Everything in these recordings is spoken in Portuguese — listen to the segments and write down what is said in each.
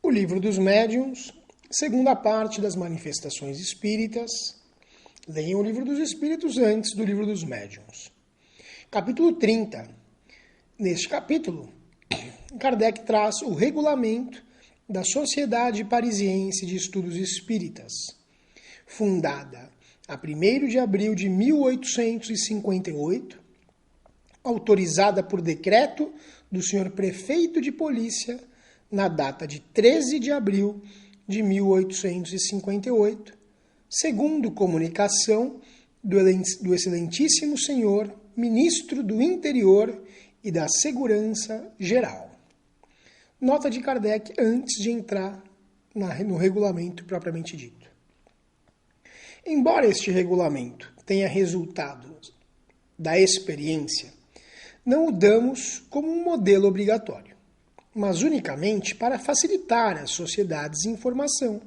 O Livro dos Médiuns, segunda parte das Manifestações Espíritas. Leiam o Livro dos Espíritos antes do Livro dos Médiuns. Capítulo 30. Neste capítulo, Kardec traz o regulamento da Sociedade Parisiense de Estudos Espíritas, fundada a 1º de abril de 1858, autorizada por decreto do senhor prefeito de polícia na data de 13 de abril de 1858, segundo comunicação do excelentíssimo senhor ministro do Interior e da Segurança Geral. Nota de Kardec antes de entrar no regulamento propriamente dito. Embora este regulamento tenha resultado da experiência, não o damos como um modelo obrigatório, mas unicamente para facilitar às sociedades informação,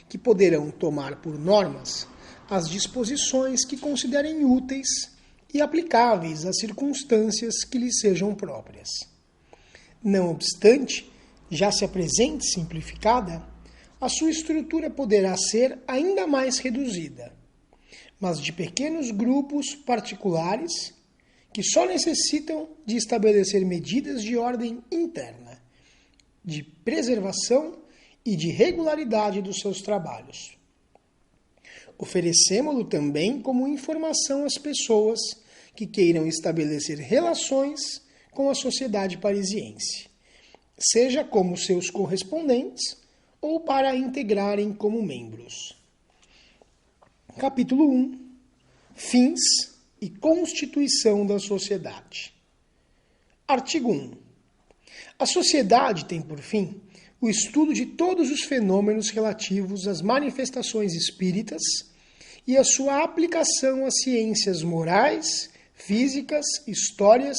que poderão tomar por normas as disposições que considerem úteis e aplicáveis às circunstâncias que lhes sejam próprias. Não obstante, já se apresente simplificada, a sua estrutura poderá ser ainda mais reduzida, mas de pequenos grupos particulares que só necessitam de estabelecer medidas de ordem interna, de preservação e de regularidade dos seus trabalhos. Oferecemo-lo também como informação às pessoas que queiram estabelecer relações com a sociedade parisiense, seja como seus correspondentes ou para integrarem como membros. Capítulo 1. Fins e constituição da sociedade. Artigo 1. A sociedade tem por fim o estudo de todos os fenômenos relativos às manifestações espíritas e a sua aplicação às ciências morais, físicas, históricas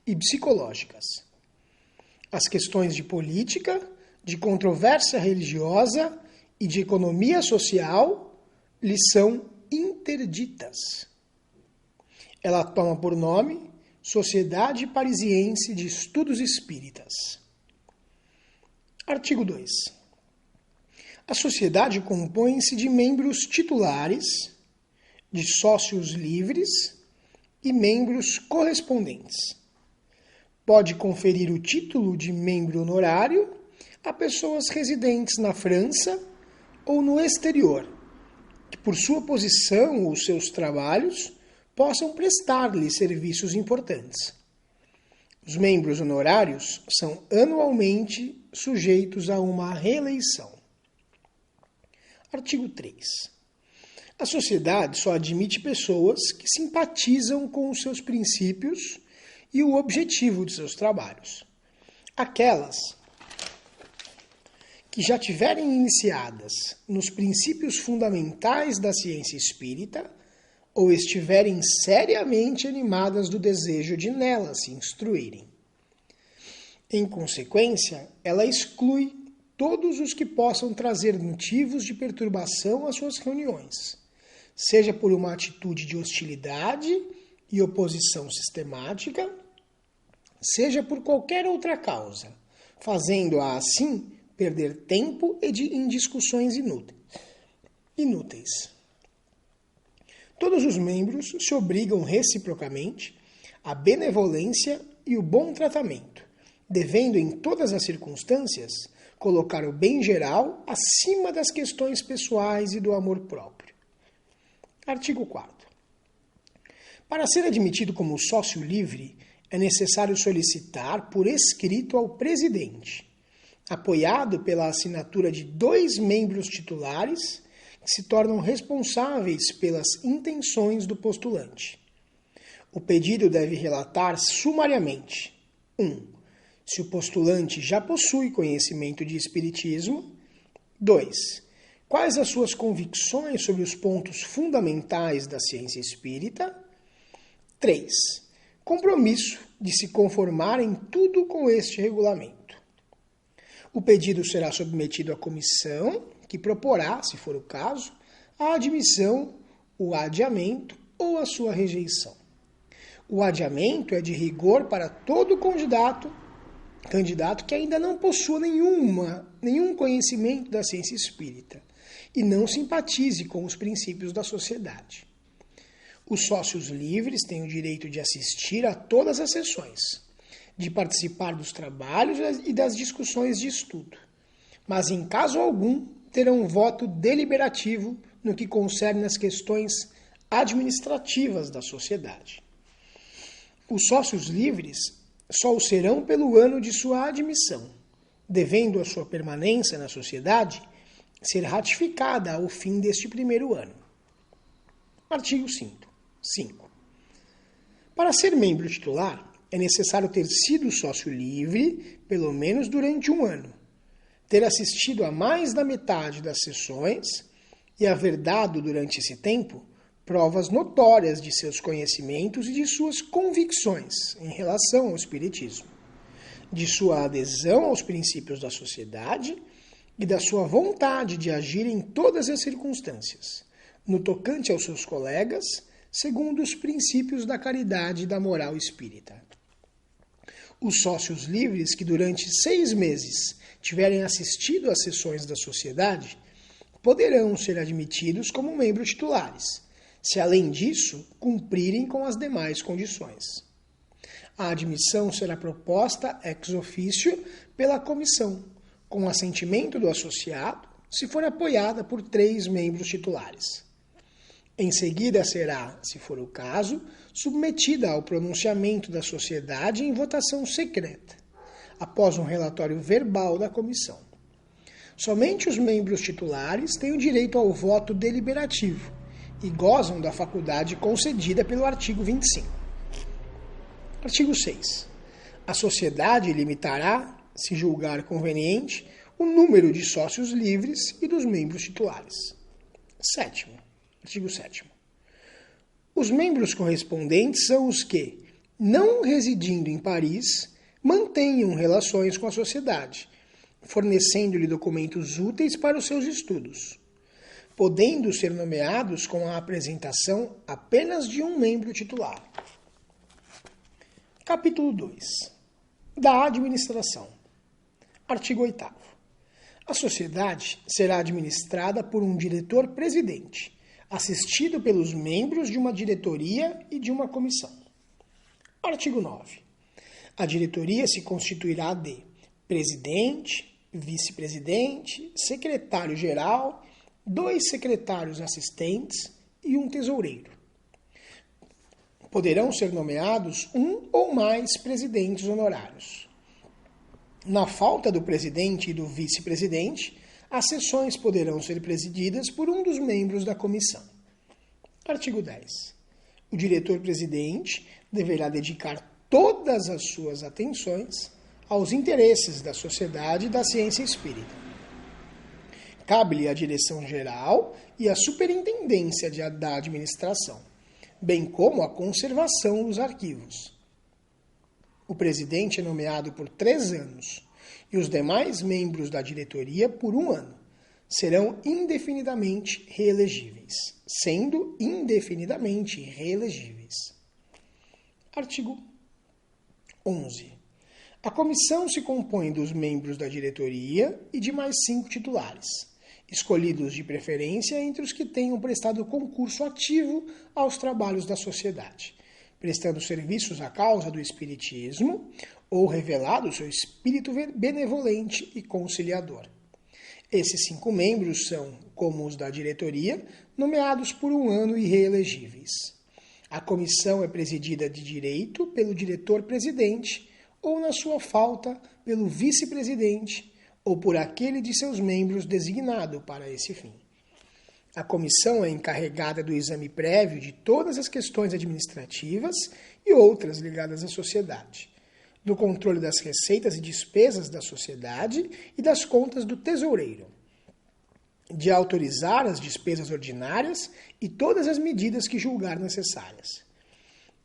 e psicológicas. As questões de política, de controvérsia religiosa e de economia social lhe são interditas. Ela toma por nome Sociedade Parisiense de Estudos Espíritas. Artigo 2. A sociedade compõe-se de membros titulares, de sócios livres e membros correspondentes. Pode conferir o título de membro honorário a pessoas residentes na França ou no exterior, que por sua posição ou seus trabalhos possam prestar-lhe serviços importantes. Os membros honorários são anualmente sujeitos a uma reeleição. Artigo 3. A sociedade só admite pessoas que simpatizam com os seus princípios e o objetivo de seus trabalhos. Aquelas que já tiverem iniciadas nos princípios fundamentais da ciência espírita ou estiverem seriamente animadas do desejo de nela se instruírem. Em consequência, ela exclui todos os que possam trazer motivos de perturbação às suas reuniões, seja por uma atitude de hostilidade e oposição sistemática, seja por qualquer outra causa, fazendo-a assim perder tempo em discussões inúteis. Todos os membros se obrigam reciprocamente à benevolência e o bom tratamento, devendo em todas as circunstâncias colocar o bem geral acima das questões pessoais e do amor próprio. Artigo 4. Para ser admitido como sócio livre, é necessário solicitar por escrito ao presidente, apoiado pela assinatura de 2 membros titulares que se tornam responsáveis pelas intenções do postulante. O pedido deve relatar sumariamente: 1. Se o postulante já possui conhecimento de espiritismo. 2. Quais as suas convicções sobre os pontos fundamentais da ciência espírita. 3. Compromisso de se conformar em tudo com este regulamento. O pedido será submetido à comissão, que proporá, se for o caso, a admissão, o adiamento ou a sua rejeição. O adiamento é de rigor para todo candidato Candidato que ainda não possua nenhum conhecimento da ciência espírita e não simpatize com os princípios da sociedade. Os sócios livres têm o direito de assistir a todas as sessões, de participar dos trabalhos e das discussões de estudo, mas em caso algum terão um voto deliberativo no que concerne as questões administrativas da sociedade. Os sócios livres só o serão pelo ano de sua admissão, devendo a sua permanência na sociedade ser ratificada ao fim deste primeiro ano. Artigo 5. Para ser membro titular, é necessário ter sido sócio livre pelo menos durante um ano, ter assistido a mais da metade das sessões e haver dado durante esse tempo provas notórias de seus conhecimentos e de suas convicções em relação ao espiritismo, de sua adesão aos princípios da sociedade e da sua vontade de agir em todas as circunstâncias, no tocante aos seus colegas, segundo os princípios da caridade e da moral espírita. Os sócios livres que durante 6 meses tiverem assistido às sessões da sociedade poderão ser admitidos como membros titulares, se além disso cumprirem com as demais condições. A admissão será proposta ex officio pela comissão, com assentimento do associado, se for apoiada por 3 membros titulares. Em seguida será, se for o caso, submetida ao pronunciamento da sociedade em votação secreta, após um relatório verbal da comissão. Somente os membros titulares têm o direito ao voto deliberativo e gozam da faculdade concedida pelo artigo 25. Artigo 6. A sociedade limitará, se julgar conveniente, o número de sócios livres e dos membros titulares. Artigo 7. Os membros correspondentes são os que, não residindo em Paris, mantenham relações com a sociedade, fornecendo-lhe documentos úteis para os seus estudos, podendo ser nomeados com a apresentação apenas de um membro titular. Capítulo 2. Da administração. Artigo 8º. A sociedade será administrada por um diretor-presidente, assistido pelos membros de uma diretoria e de uma comissão. Artigo 9. A diretoria se constituirá de presidente, vice-presidente, secretário-geral, 2 secretários assistentes e um tesoureiro. Poderão ser nomeados um ou mais presidentes honorários. Na falta do presidente e do vice-presidente, as sessões poderão ser presididas por um dos membros da comissão. Artigo 10. O diretor-presidente deverá dedicar todas as suas atenções aos interesses da sociedade e da ciência espírita. Cabe-lhe a direção geral e a superintendência da administração, bem como a conservação dos arquivos. O presidente é nomeado por 3 anos e os demais membros da diretoria por 1 ano. Serão indefinidamente reelegíveis, sendo indefinidamente reelegíveis. Artigo 11. A comissão se compõe dos membros da diretoria e de mais 5 titulares, escolhidos de preferência entre os que tenham prestado concurso ativo aos trabalhos da sociedade, prestando serviços à causa do espiritismo ou revelado seu espírito benevolente e conciliador. Esses 5 membros são, como os da diretoria, nomeados por 1 ano e reelegíveis. A comissão é presidida de direito pelo diretor-presidente ou, na sua falta, pelo vice-presidente ou por aquele de seus membros designado para esse fim. A comissão é encarregada do exame prévio de todas as questões administrativas e outras ligadas à sociedade, do controle das receitas e despesas da sociedade e das contas do tesoureiro, de autorizar as despesas ordinárias e todas as medidas que julgar necessárias.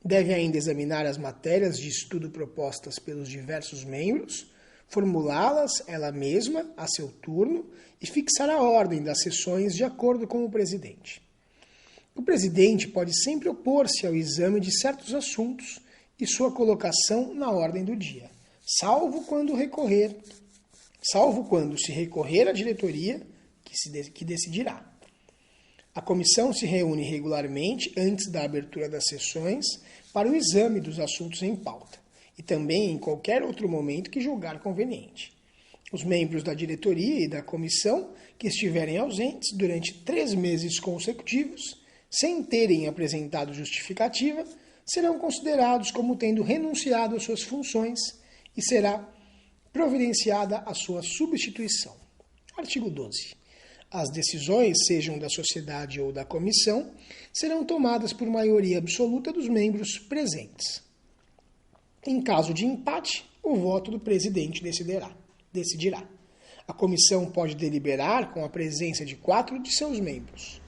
Deve ainda examinar as matérias de estudo propostas pelos diversos membros, formulá-las ela mesma, a seu turno, e fixar a ordem das sessões de acordo com o presidente. O presidente pode sempre opor-se ao exame de certos assuntos e sua colocação na ordem do dia, salvo quando se recorrer à diretoria que decidirá. A comissão se reúne regularmente antes da abertura das sessões para o exame dos assuntos em pauta e também em qualquer outro momento que julgar conveniente. Os membros da diretoria e da comissão que estiverem ausentes durante 3 meses consecutivos, sem terem apresentado justificativa, serão considerados como tendo renunciado às suas funções e será providenciada a sua substituição. Artigo 12. As decisões, sejam da sociedade ou da comissão, serão tomadas por maioria absoluta dos membros presentes. Em caso de empate, o voto do presidente decidirá. A comissão pode deliberar com a presença de 4 de seus membros.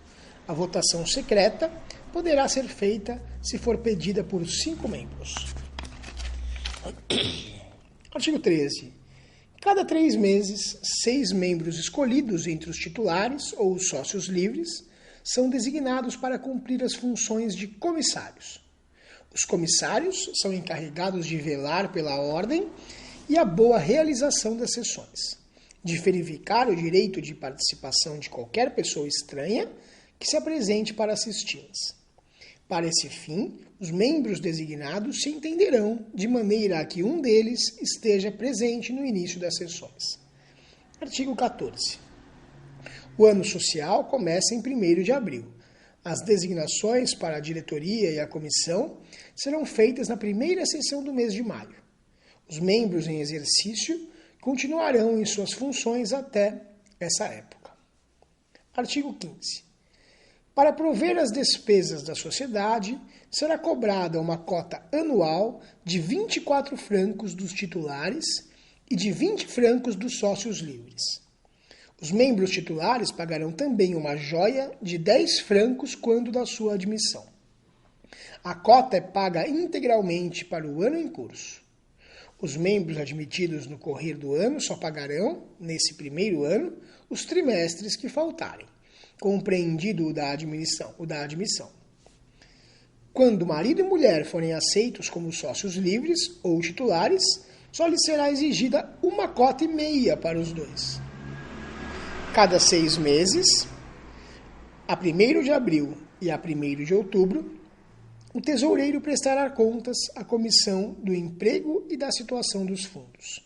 A votação secreta poderá ser feita se for pedida por 5 membros. Artigo 13. Cada 3 meses, 6 membros escolhidos entre os titulares ou os sócios livres são designados para cumprir as funções de comissários. Os comissários são encarregados de velar pela ordem e a boa realização das sessões, de verificar o direito de participação de qualquer pessoa estranha que se apresente para assisti-las. Para esse fim, os membros designados se entenderão de maneira a que um deles esteja presente no início das sessões. Artigo 14. O ano social começa em 1º de abril. As designações para a diretoria e a comissão serão feitas na primeira sessão do mês de maio. Os membros em exercício continuarão em suas funções até essa época. Artigo 15. Para prover as despesas da sociedade, será cobrada uma cota anual de 24 francos dos titulares e de 20 francos dos sócios livres. Os membros titulares pagarão também uma joia de 10 francos quando da sua admissão. A cota é paga integralmente para o ano em curso. Os membros admitidos no correr do ano só pagarão, nesse primeiro ano, os trimestres que faltarem, compreendido o da admissão. Quando marido e mulher forem aceitos como sócios livres ou titulares, só lhes será exigida uma cota e meia para os dois. Cada 6 meses, a 1º de abril e a 1º de outubro, o tesoureiro prestará contas à Comissão do Emprego e da Situação dos Fundos.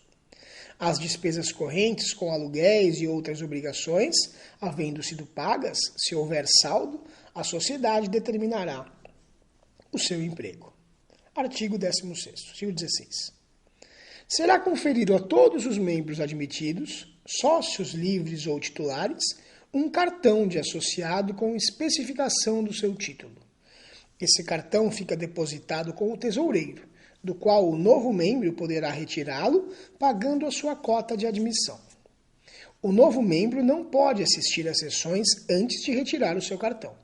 As despesas correntes com aluguéis e outras obrigações, havendo sido pagas, se houver saldo, a sociedade determinará o seu emprego. Artigo 16. Será conferido a todos os membros admitidos, sócios livres ou titulares, um cartão de associado com especificação do seu título. Esse cartão fica depositado com o tesoureiro, do qual o novo membro poderá retirá-lo pagando a sua cota de admissão. O novo membro não pode assistir às sessões antes de retirar o seu cartão.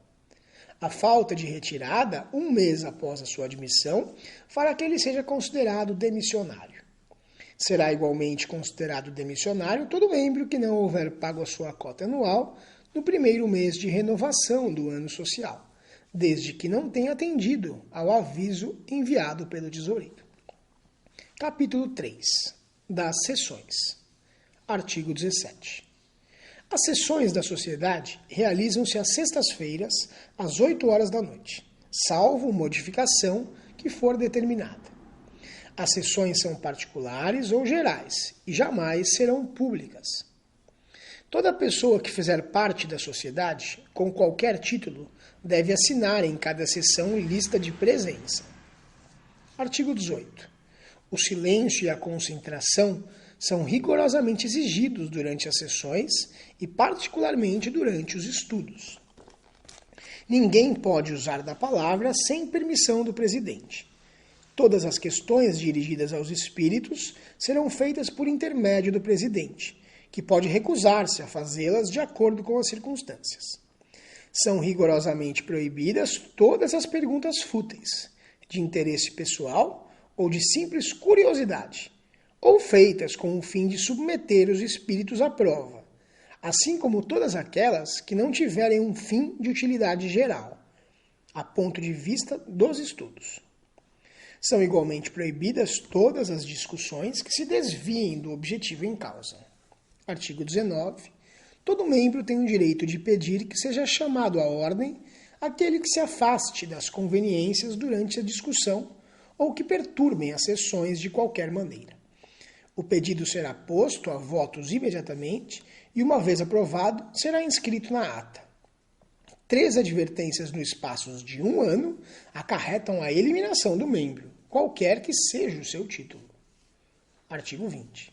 A falta de retirada, 1 mês após a sua admissão, fará que ele seja considerado demissionário. Será igualmente considerado demissionário todo membro que não houver pago a sua cota anual no 1º mês de renovação do ano social, desde que não tenha atendido ao aviso enviado pelo tesoureiro. Capítulo 3. Das sessões. Artigo 17. As sessões da sociedade realizam-se às sextas-feiras, às 8 horas da noite, salvo modificação que for determinada. As sessões são particulares ou gerais e jamais serão públicas. Toda pessoa que fizer parte da sociedade, com qualquer título, deve assinar em cada sessão lista de presença. Artigo 18. O silêncio e a concentração são rigorosamente exigidos durante as sessões e particularmente durante os estudos. Ninguém pode usar da palavra sem permissão do presidente. Todas as questões dirigidas aos espíritos serão feitas por intermédio do presidente, que pode recusar-se a fazê-las de acordo com as circunstâncias. São rigorosamente proibidas todas as perguntas fúteis, de interesse pessoal ou de simples curiosidade, ou feitas com o fim de submeter os espíritos à prova, assim como todas aquelas que não tiverem um fim de utilidade geral, a ponto de vista dos estudos. São igualmente proibidas todas as discussões que se desviem do objetivo em causa. Artigo 19. Todo membro tem o direito de pedir que seja chamado à ordem aquele que se afaste das conveniências durante a discussão ou que perturbem as sessões de qualquer maneira. O pedido será posto a votos imediatamente e, uma vez aprovado, será inscrito na ata. 3 advertências no espaço de 1 ano acarretam a eliminação do membro, qualquer que seja o seu título. Artigo 20.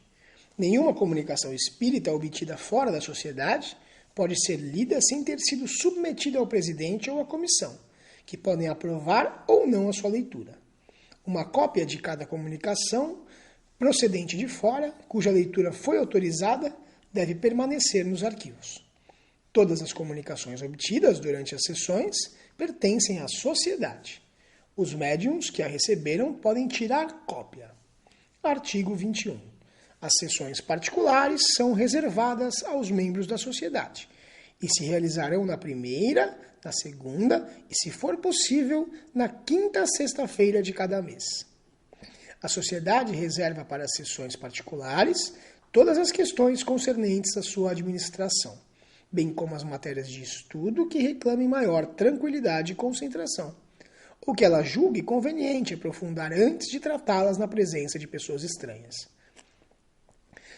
Nenhuma comunicação espírita obtida fora da sociedade pode ser lida sem ter sido submetida ao presidente ou à comissão, que podem aprovar ou não a sua leitura. Uma cópia de cada comunicação procedente de fora, cuja leitura foi autorizada, deve permanecer nos arquivos. Todas as comunicações obtidas durante as sessões pertencem à sociedade. Os médiuns que a receberam podem tirar cópia. Artigo 21. As sessões particulares são reservadas aos membros da sociedade e se realizarão na primeira, na segunda e, se for possível, na quinta sexta-feira de cada mês. A sociedade reserva para as sessões particulares todas as questões concernentes à sua administração, bem como as matérias de estudo que reclamem maior tranquilidade e concentração, ou que ela julgue conveniente aprofundar antes de tratá-las na presença de pessoas estranhas.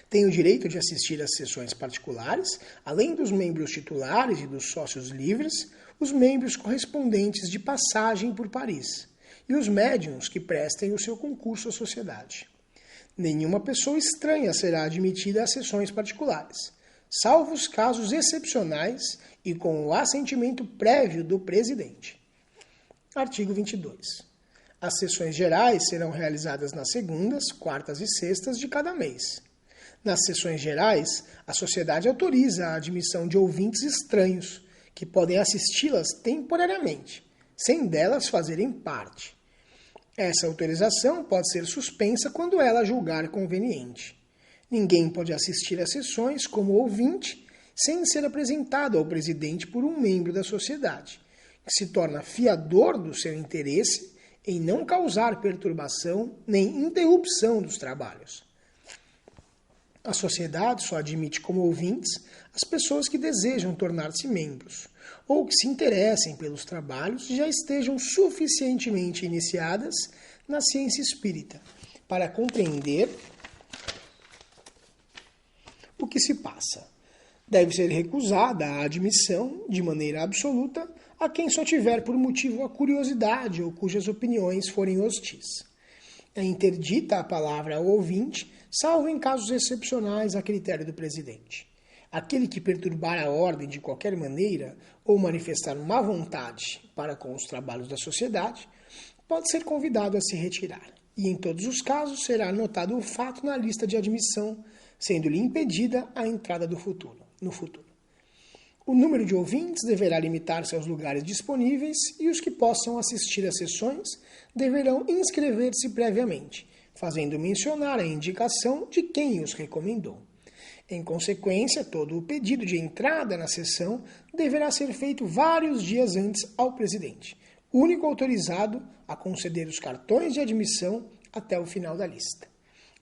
Tem o direito de assistir às sessões particulares, além dos membros titulares e dos sócios livres, os membros correspondentes de passagem por Paris e os médiuns que prestem o seu concurso à sociedade. Nenhuma pessoa estranha será admitida às sessões particulares, salvo os casos excepcionais e com o assentimento prévio do presidente. Artigo 22. As sessões gerais serão realizadas nas segundas, quartas e sextas de cada mês. Nas sessões gerais, a sociedade autoriza a admissão de ouvintes estranhos, que podem assisti-las temporariamente, sem delas fazerem parte. Essa autorização pode ser suspensa quando ela julgar conveniente. Ninguém pode assistir às sessões como ouvinte sem ser apresentado ao presidente por um membro da sociedade, que se torna fiador do seu interesse em não causar perturbação nem interrupção dos trabalhos. A sociedade só admite como ouvintes as pessoas que desejam tornar-se membros, ou que se interessem pelos trabalhos e já estejam suficientemente iniciadas na ciência espírita para compreender o que se passa. Deve ser recusada a admissão, de maneira absoluta, a quem só tiver por motivo a curiosidade ou cujas opiniões forem hostis. É interdita a palavra ao ouvinte, salvo em casos excepcionais a critério do presidente. Aquele que perturbar a ordem de qualquer maneira ou manifestar má vontade para com os trabalhos da sociedade, pode ser convidado a se retirar. E em todos os casos será anotado o fato na lista de admissão, sendo-lhe impedida a entrada no futuro. O número de ouvintes deverá limitar-se aos lugares disponíveis e os que possam assistir às sessões deverão inscrever-se previamente, fazendo mencionar a indicação de quem os recomendou. Em consequência, todo o pedido de entrada na sessão deverá ser feito vários dias antes ao presidente, único autorizado a conceder os cartões de admissão até o final da lista.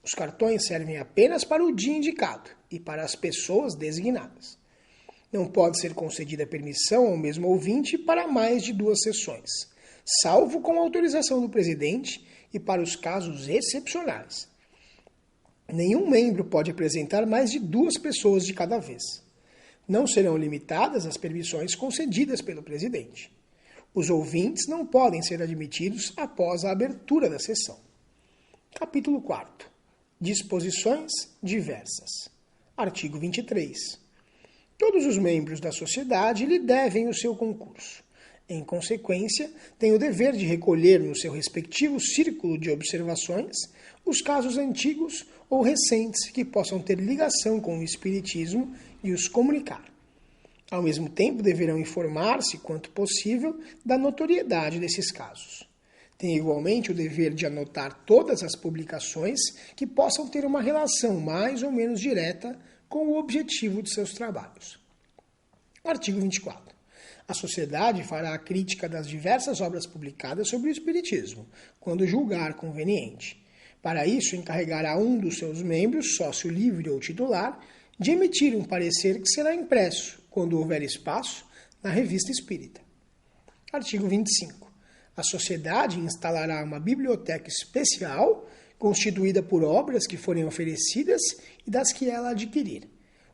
Os cartões servem apenas para o dia indicado e para as pessoas designadas. Não pode ser concedida permissão ao mesmo ouvinte para mais de 2 sessões, salvo com autorização do presidente e para os casos excepcionais. Nenhum membro pode apresentar mais de 2 pessoas de cada vez. Não serão limitadas as permissões concedidas pelo presidente. Os ouvintes não podem ser admitidos após a abertura da sessão. Capítulo 4. Disposições diversas. Artigo 23. Todos os membros da sociedade lhe devem o seu concurso. Em consequência, tem o dever de recolher no seu respectivo círculo de observações os casos antigos ou recentes que possam ter ligação com o espiritismo e os comunicar. Ao mesmo tempo, deverão informar-se, quanto possível, da notoriedade desses casos. Tem igualmente o dever de anotar todas as publicações que possam ter uma relação mais ou menos direta com o objetivo de seus trabalhos. Artigo 24. A sociedade fará a crítica das diversas obras publicadas sobre o Espiritismo, quando julgar conveniente. Para isso, encarregará um dos seus membros, sócio livre ou titular, de emitir um parecer que será impresso, quando houver espaço, na Revista Espírita. Artigo 25. A sociedade instalará uma biblioteca especial, constituída por obras que forem oferecidas e das que ela adquirir.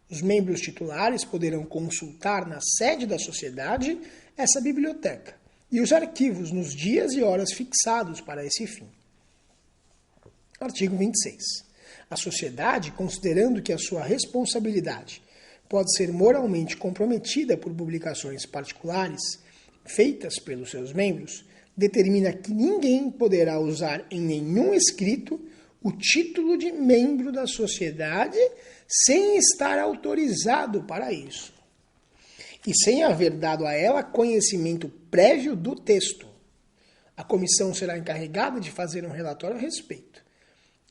Os membros titulares poderão consultar na sede da sociedade essa biblioteca e os arquivos nos dias e horas fixados para esse fim. Artigo 26. A sociedade, considerando que a sua responsabilidade pode ser moralmente comprometida por publicações particulares feitas pelos seus membros, determina que ninguém poderá usar em nenhum escrito o título de membro da sociedade sem estar autorizado para isso e sem haver dado a ela conhecimento prévio do texto. A comissão será encarregada de fazer um relatório a respeito.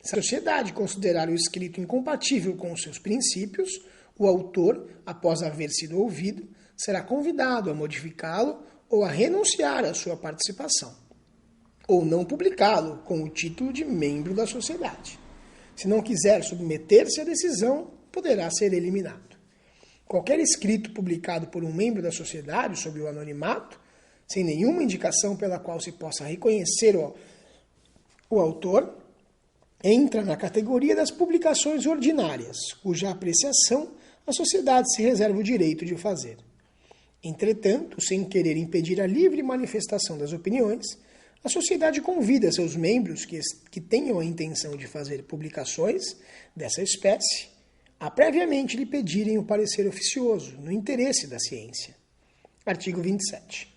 Se a sociedade considerar o escrito incompatível com os seus princípios, o autor, após haver sido ouvido, será convidado a modificá-lo ou a renunciar à sua participação, ou não publicá-lo com o título de membro da sociedade. Se não quiser submeter-se à decisão, poderá ser eliminado. Qualquer escrito publicado por um membro da sociedade sob o anonimato, sem nenhuma indicação pela qual se possa reconhecer o autor, entra na categoria das publicações ordinárias, cuja apreciação a sociedade se reserva o direito de fazer. Entretanto, sem querer impedir a livre manifestação das opiniões, a sociedade convida seus membros que tenham a intenção de fazer publicações dessa espécie a previamente lhe pedirem o parecer oficioso, no interesse da ciência. Artigo 27.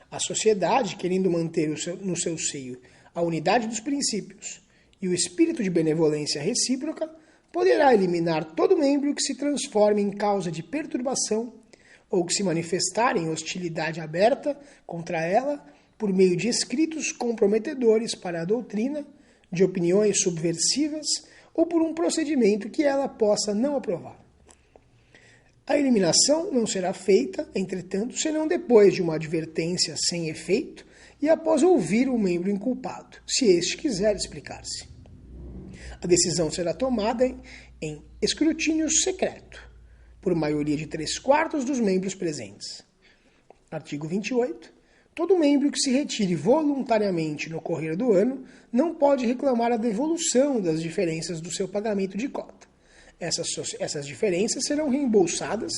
A sociedade, querendo manter no seu seio a unidade dos princípios e o espírito de benevolência recíproca, poderá eliminar todo membro que se transforme em causa de perturbação ou que se manifestar em hostilidade aberta contra ela por meio de escritos comprometedores para a doutrina, de opiniões subversivas ou por um procedimento que ela possa não aprovar. A eliminação não será feita, entretanto, senão depois de uma advertência sem efeito e após ouvir o membro inculpado, se este quiser explicar-se. A decisão será tomada em escrutínio secreto, por maioria de 3/4 dos membros presentes. Artigo 28. Todo membro que se retire voluntariamente no correr do ano não pode reclamar a devolução das diferenças do seu pagamento de cota. Essas diferenças serão reembolsadas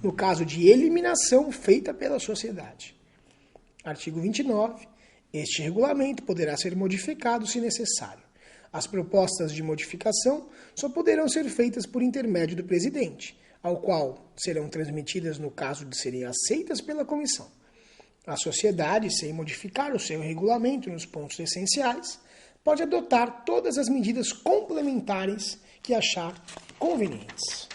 no caso de eliminação feita pela sociedade. Artigo 29. Este regulamento poderá ser modificado se necessário. As propostas de modificação só poderão ser feitas por intermédio do presidente, ao qual serão transmitidas no caso de serem aceitas pela comissão. A sociedade, sem modificar o seu regulamento nos pontos essenciais, pode adotar todas as medidas complementares que achar convenientes.